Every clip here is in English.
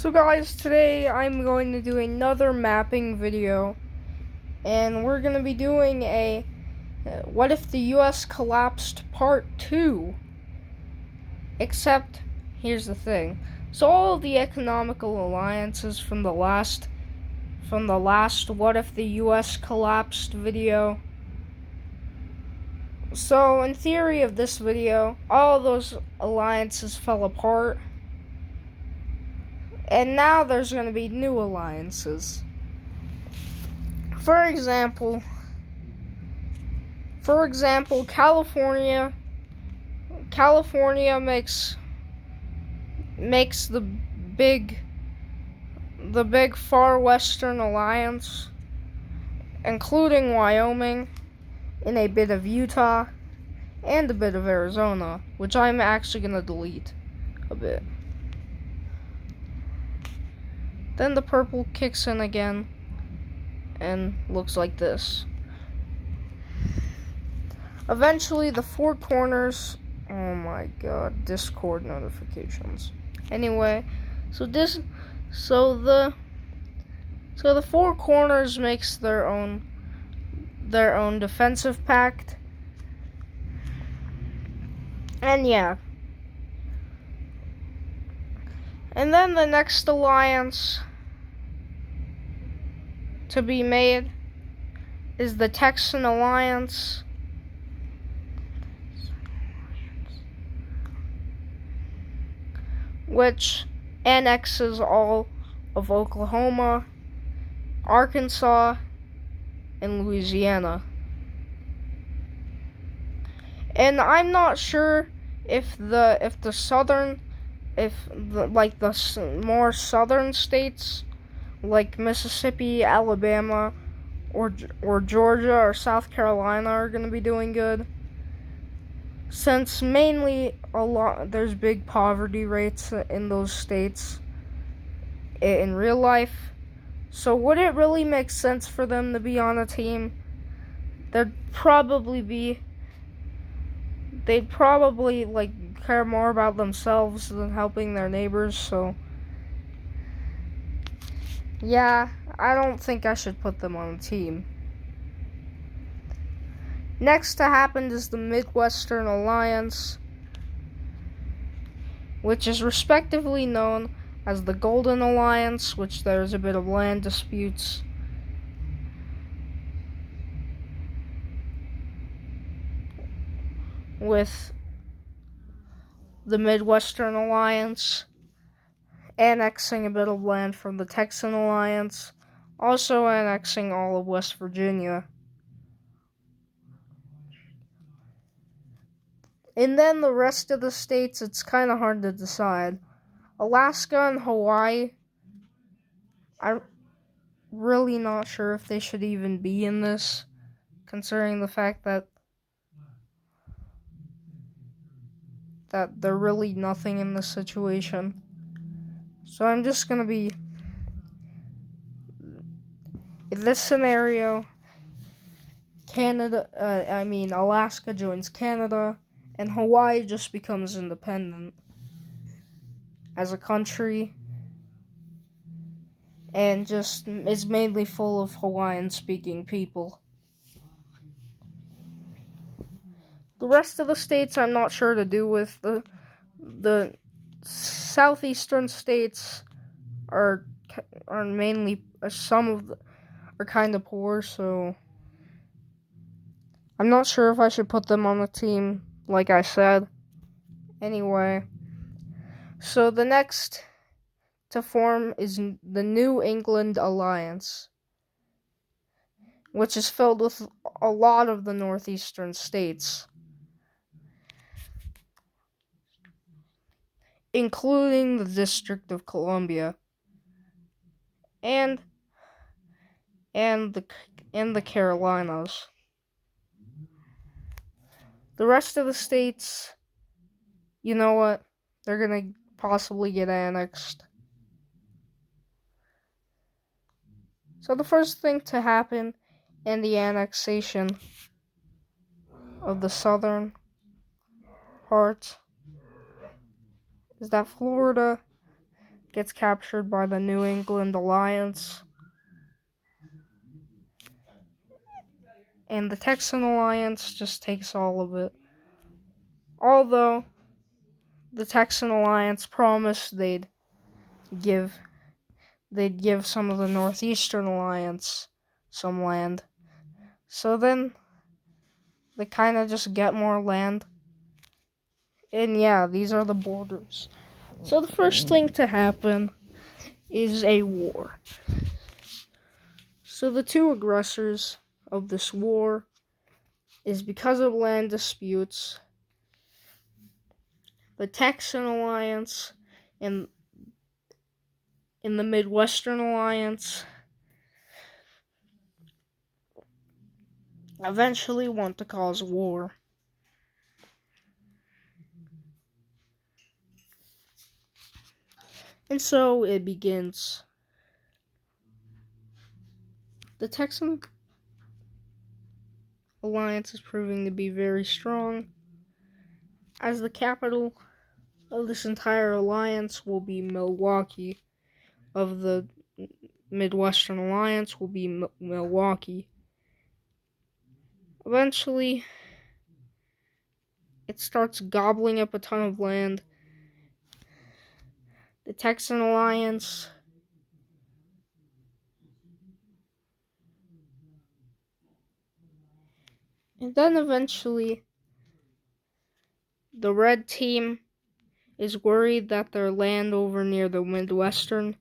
So guys, today I'm going to do another mapping video, and we're going to be doing a what if the US collapsed part 2. Except, here's the thing. So all of the economical alliances from the last what if the US collapsed video. So in theory of this video, all of those alliances fell apart. And now there's going to be new alliances. For example, California makes the big far western alliance, including Wyoming, and a bit of Utah, and a bit of Arizona, which I'm actually going to delete a bit. Then the purple kicks in again and looks like this. Eventually the four corners, oh my god, Discord notifications. Anyway, so the four corners makes their own defensive pact. And yeah. And then the next alliance to be made is the Texan Alliance, which annexes all of Oklahoma, Arkansas, and Louisiana. And I'm not sure if the more southern states like Mississippi, Alabama, or Georgia or South Carolina are going to be doing good, since mainly there's big poverty rates in those states in real life. So would it really make sense for them to be on a team? They'd probably care more about themselves than helping their neighbors. So yeah, I don't think I should put them on a team. Next to happen is the Midwestern Alliance, which is respectively known as the Golden Alliance, which there's a bit of land disputes, with the Midwestern Alliance annexing a bit of land from the Texan Alliance, also annexing all of West Virginia. And then the rest of the states, it's kind of hard to decide. Alaska and Hawaii, I'm really not sure if they should even be in this, considering the fact that they're really nothing in this situation. So I'm just going to be, in this scenario, Alaska joins Canada, and Hawaii just becomes independent as a country, and just is mainly full of Hawaiian-speaking people. The rest of the states I'm not sure to do with. The southeastern states are mainly, are kind of poor, so I'm not sure if I should put them on the team, like I said. Anyway, so the next to form is the New England Alliance, which is filled with a lot of the northeastern states, including the District of Columbia and the Carolinas. The rest of the states, you know what? They're gonna possibly get annexed. So the first thing to happen in the annexation of the southern part is that Florida gets captured by the New England Alliance. And the Texan Alliance just takes all of it. Although the Texan Alliance promised they'd give some of the Northeastern Alliance some land. So then they kind of just get more land. And yeah, these are the borders. So the first thing to happen is a war. So the two aggressors of this war is because of land disputes. The Texan Alliance and the Midwestern Alliance eventually want to cause war. And so it begins. The Texan Alliance is proving to be very strong, as the capital of this entire alliance will be Milwaukee. Of the Midwestern Alliance will be Milwaukee. Eventually, it starts gobbling up a ton of land. The Texan Alliance and then eventually the red team is worried that their land over near the Midwestern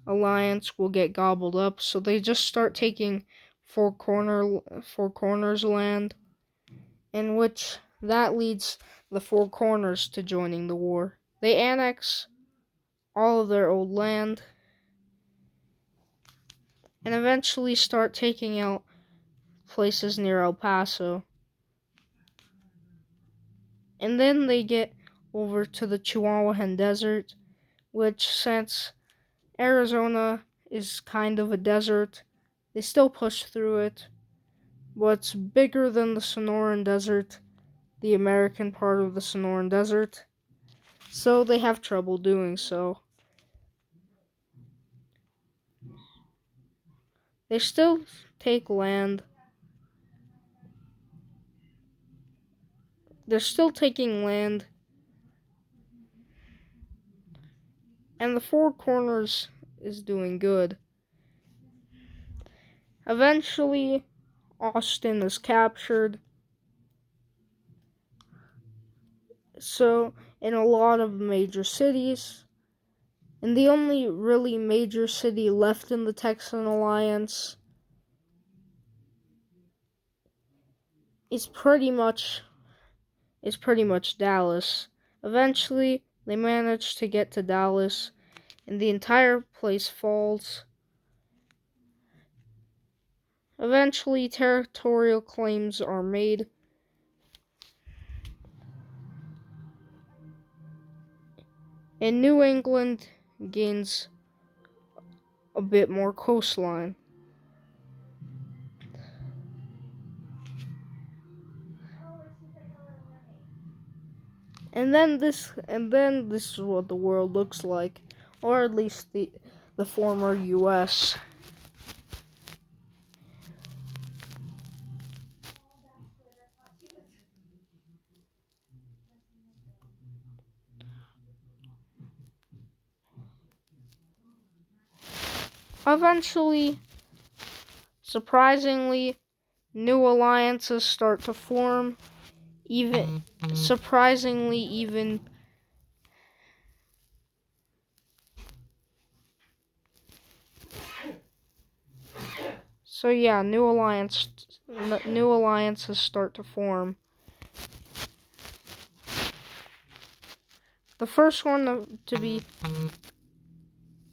Alliance will get gobbled up, so they just start taking Four Corners land, in which that leads the Four Corners to joining the war. They annex all of their old land and eventually start taking out places near El Paso. And then they get over to the Chihuahuan Desert, which, since Arizona is kind of a desert, they still push through it. But it's bigger than the Sonoran Desert, the American part of the Sonoran Desert, so they have trouble doing so. They still take land. They're still taking land. And the Four Corners is doing good. Eventually, Austin is captured. So, in a lot of major cities, and the only really major city left in the Texan Alliance is pretty much Dallas. Eventually, they manage to get to Dallas, and the entire place falls. Eventually, territorial claims are made, and New England gains a bit more coastline. And then this is what the world looks like, or at least the former U.S. Eventually, surprisingly, new alliances start to form. Even so yeah, new alliances start to form. The first one to be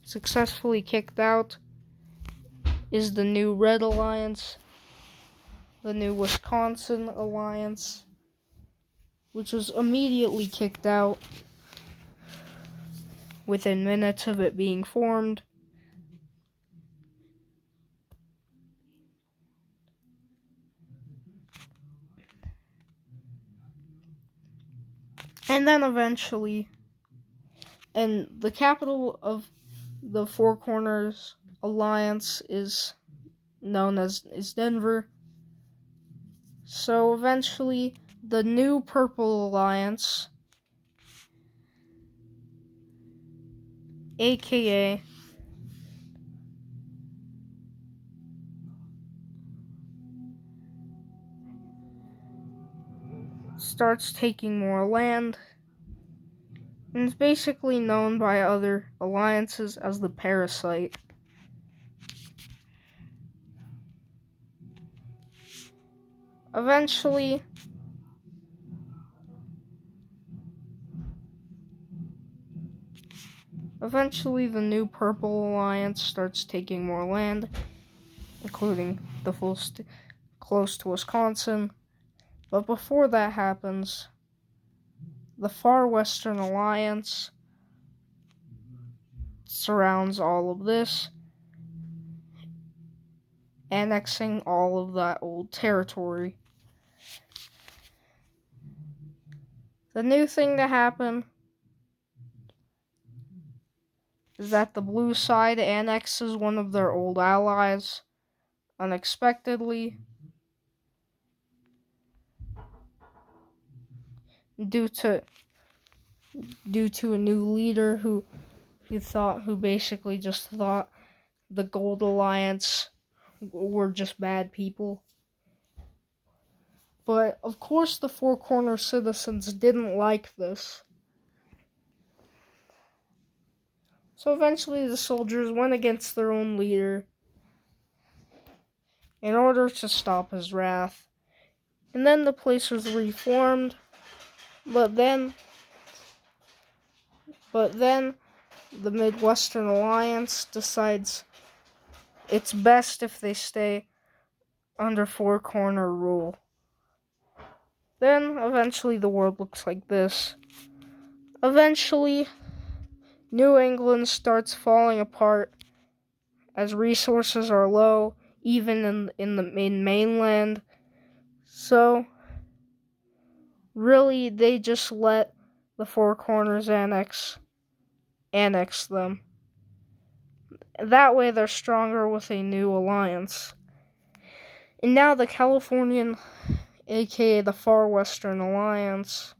successfully kicked out is the new Red Alliance, the new Wisconsin Alliance, which was immediately kicked out within minutes of it being formed. And then eventually, And the capital of the Four Corners Alliance is known as Denver. So eventually, the new Purple Alliance, aka starts taking more land, and is basically known by other alliances as the Parasite. Eventually, the new Purple Alliance starts taking more land, including the full close to Wisconsin. But before that happens, the Far Western Alliance surrounds all of this, annexing all of that old territory. The new thing to happen is that the blue side annexes one of their old allies unexpectedly due to a new leader who basically just thought the Gold Alliance were just bad people. But of course the Four Corner citizens didn't like this. So eventually the soldiers went against their own leader in order to stop his wrath. And then the place was reformed, but then the Midwestern Alliance decides it's best if they stay under Four Corner rule. Then eventually the world looks like this. Eventually, New England starts falling apart as resources are low, even in mainland. So really, they just let the Four Corners annex them. That way, they're stronger with a new alliance. And now the Californian, aka the Far Western Alliance,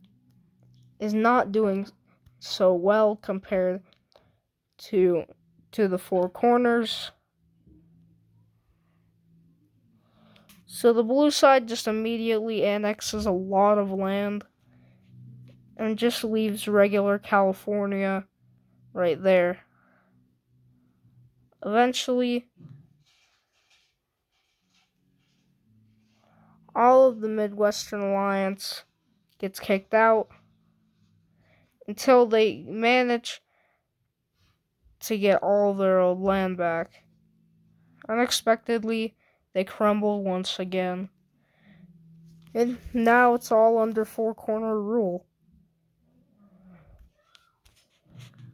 is not doing so well compared to the Four Corners. So the blue side just immediately annexes a lot of land and just leaves regular California right there. Eventually, all of the Midwestern Alliance gets kicked out until they manage to get all their old land back. Unexpectedly, they crumble once again. And now it's all under Four Corner rule.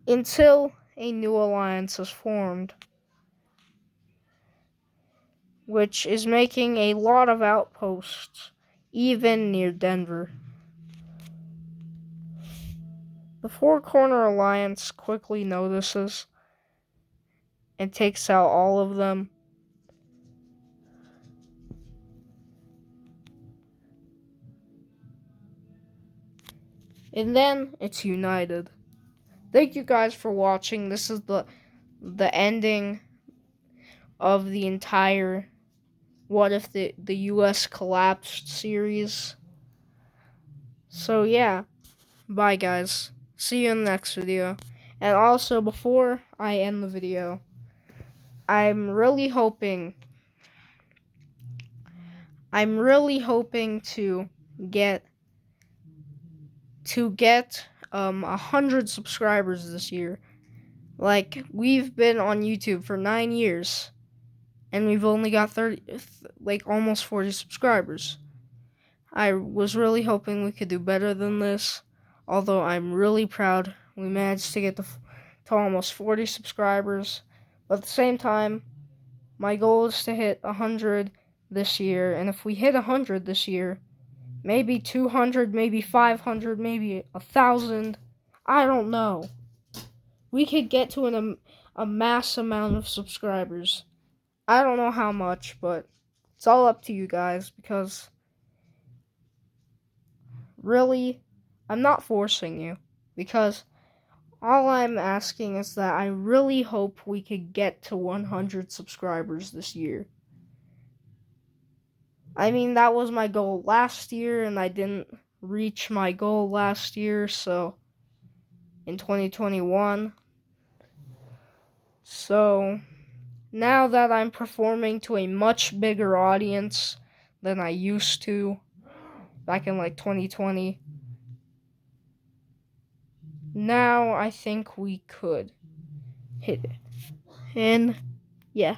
Until a new alliance is formed, which is making a lot of outposts, even near Denver. The Four Corner Alliance quickly notices and takes out all of them. And then it's united. Thank you guys for watching. This is the ending of the entire What If the US Collapsed series. So yeah, bye guys. See you in the next video. And also, before I end the video, I'm really hoping to get 100 subscribers this year. Like, we've been on YouTube for 9 years, and we've only got almost 40 subscribers. I was really hoping we could do better than this, although I'm really proud we managed to get to almost 40 subscribers. But at the same time, my goal is to hit 100 this year, and if we hit 100 this year, maybe 200, maybe 500, maybe 1,000, I don't know. we could get to a mass amount of subscribers. I don't know how much, but it's all up to you guys because really, I'm not forcing you because all I'm asking is that I really hope we could get to 100 subscribers this year. I mean, that was my goal last year, and I didn't reach my goal last year, so in 2021. So now that I'm performing to a much bigger audience than I used to back in like 2020, now I think we could hit it. And yeah.